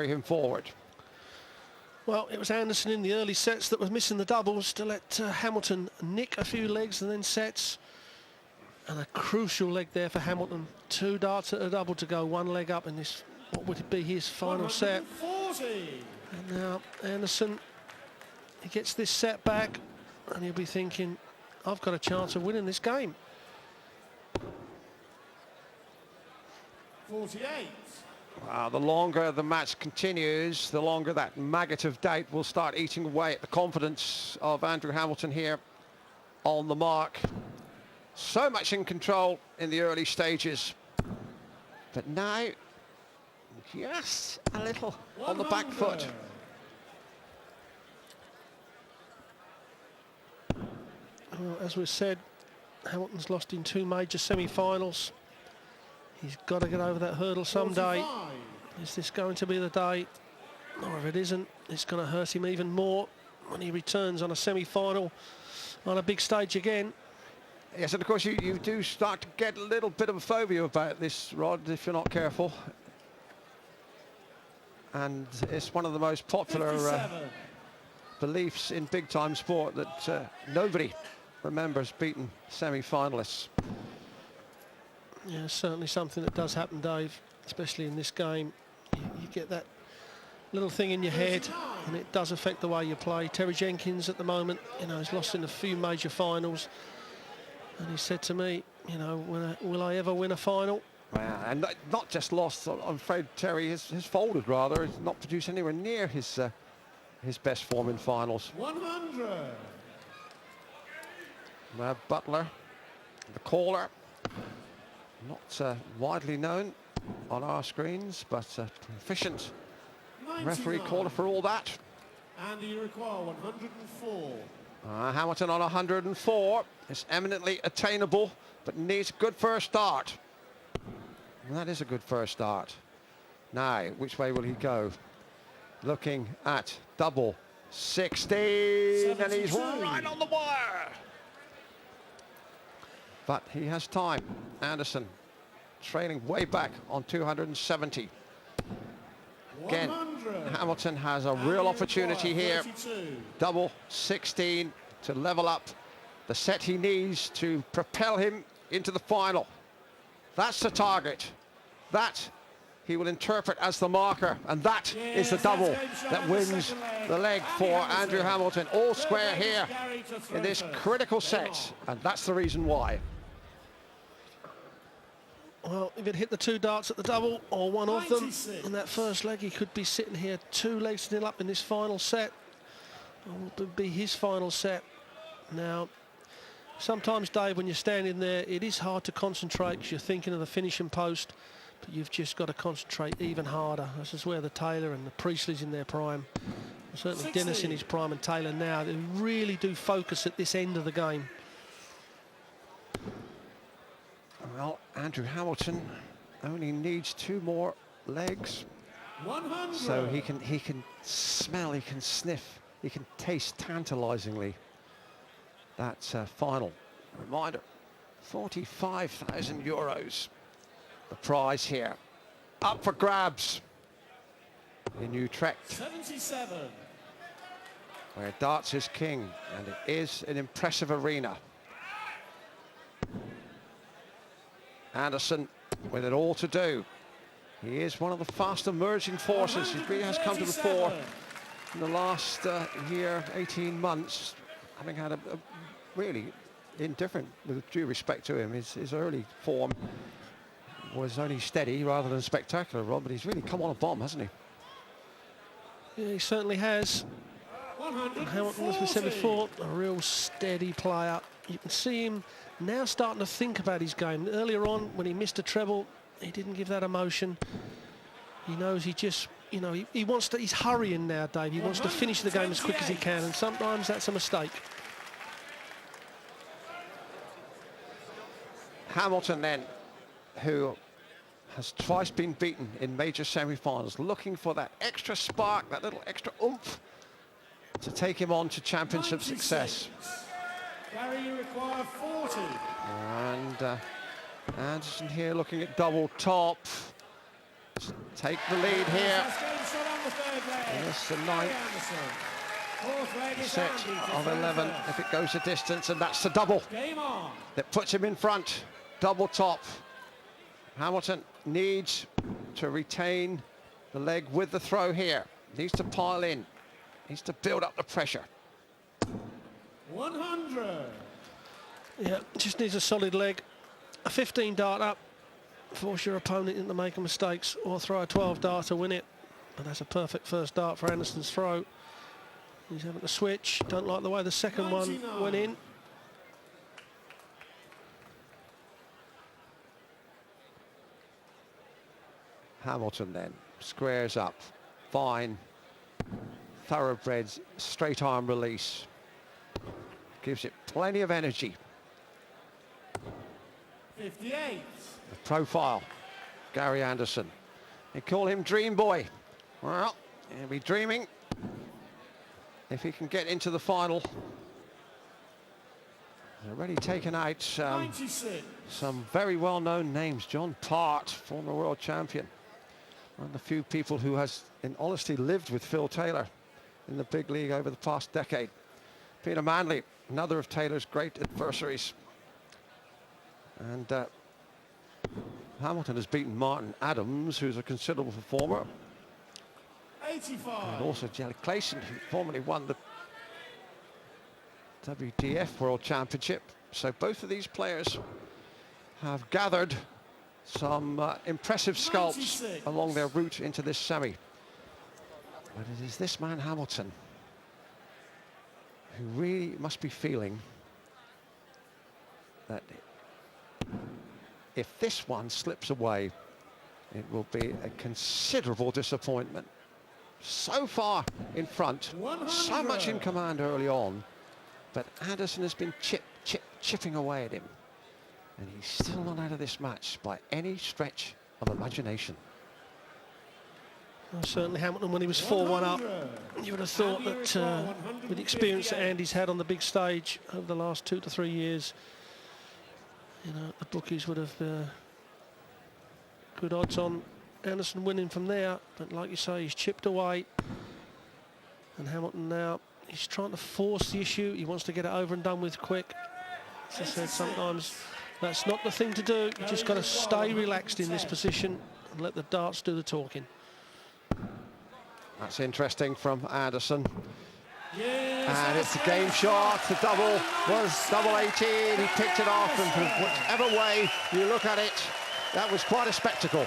him forward. Well, it was Anderson in the early sets that was missing the doubles to let Hamilton nick a few legs and then sets. And a crucial leg there for Hamilton. 2 darts at a double to go, 1 leg up in this, what would it be, his final set. And now Anderson, he gets this set back and he'll be thinking, I've got a chance of winning this game. 48. The longer the match continues, the longer that maggot of doubt will start eating away at the confidence of Andrew Hamilton here on the mark. So much in control in the early stages, but now just a little on the back foot. Well, as we said, Hamilton's lost in 2 major semi-finals. He's got to get over that hurdle someday. 45. Is this going to be the day? Or if it isn't, it's going to hurt him even more when he returns on a semi-final on a big stage again. Yes, and of course you do start to get a little bit of a phobia about this, Rod, if you're not careful. And it's one of the most popular beliefs in big-time sport that nobody remembers beating semi-finalists. Yeah, certainly something that does happen, Dave, especially in this game. You get that little thing in your head, and it does affect the way you play. Terry Jenkins at the moment, you know, has lost in a few major finals, and he said to me, you know, will I ever win a final? Wow, and not just lost. I'm afraid Terry has folded, rather. He's not produced anywhere near his best form in finals. 100. Butler, the caller. Not widely known on our screens, but proficient 99. Referee caller for all that. And you require 104. Hamilton on 104. It's eminently attainable, but needs a good first start. And that is a good first start. Now, which way will he go? Looking at double 16, 72. And he's right on the wire. But he has time. Anderson trailing way back on 270. Again, 100. Hamilton has a real opportunity here. Double 16 to level up the set he needs to propel him into the final. That's the target. That he will interpret as the marker, and that is the double that wins the leg for Andrew Hamilton. All square here in this critical set, and that's the reason why. Well, if it hit the 2 darts at the double, or one of them in that first leg, he could be sitting here 2 legs to nil up in this final set. It will be his final set. Now, sometimes, Dave, when you're standing there, it is hard to concentrate because you're thinking of the finishing post, but you've just got to concentrate even harder. This is where the Taylor and the Priestley's in their prime. Certainly 60. Dennis in his prime and Taylor now. They really do focus at this end of the game. Well, Andrew Hamilton only needs 2 more legs. 100. So he can smell, he can sniff, he can taste tantalizingly that final. Reminder, 45,000 euros. The prize here. Up for grabs in Utrecht. 77. Where darts is king, and it is an impressive arena. Anderson with it all to do. He is one of the fast emerging forces. He really has come to the fore in the last year, 18 months, having had a really indifferent, with due respect to him. His early form was only steady rather than spectacular, Rob, but he's really come on a bomb, hasn't he? Yeah, he certainly has. Hamilton, as we said before, a real steady player. You can see him now starting to think about his game. Earlier on, when he missed a treble, he didn't give that emotion. He knows he just, you know, he wants to, he's hurrying now, Dave. He wants to finish the game as quick as he can, and sometimes that's a mistake. Hamilton then, who has twice been beaten in major semi-finals, looking for that extra spark, that little extra oomph to take him on to championship 96. Success. Gary, you require 40. And Anderson here looking at double top. Take the lead here. leg. Yes, the Gary ninth Anderson. Fourth leg is set Andy to of third 11 serve. if it goes the distance, and that's the double Game on. that puts him in front. Double top. Hamilton needs to retain the leg with the throw here. Needs to pile in. Needs to build up the pressure. 100. Yeah, just needs a solid leg. A 15 dart up, force your opponent into making mistakes, or throw a 12 dart to win it. And that's a perfect first dart for Anderson's throw. He's having to switch. Don't like the way the second 99. one went in. Hamilton then squares up. Fine. Thoroughbreds, straight arm release. Gives it plenty of energy. 58. The profile, Gary Anderson. They call him Dream Boy. Well, he'll be dreaming if he can get into the final. He's already taken out 96. some very well-known names. John Part, former world champion. One of the few people who has, in honesty, lived with Phil Taylor in the big league over the past decade. Peter Manley, another of Taylor's great adversaries. And Hamilton has beaten Martin Adams, who's a considerable performer. 85. And also Jelly Clayson, who formerly won the WDF World Championship. So both of these players have gathered some impressive sculpts 96. along their route into this semi. But it is this man Hamilton who really must be feeling that if this one slips away, it will be a considerable disappointment. So far in front, 100. so much in command early on, but Anderson has been chipping away at him. And he's still not out of this match by any stretch of imagination. Well, certainly Hamilton, when he was 4-1 up, you would have thought that with the experience that Andy's had on the big stage over the last 2 to 3 years, you know, the bookies would have good odds on Anderson winning from there. But like you say, he's chipped away. And Hamilton now, he's trying to force the issue. He wants to get it over and done with quick. As I said, sometimes that's not the thing to do. You just got to stay relaxed in this position and let the darts do the talking. That's interesting from Anderson. Yes, And it's a game shot. The double was double 18. He picked it off, and from whichever way you look at it, that was quite a spectacle.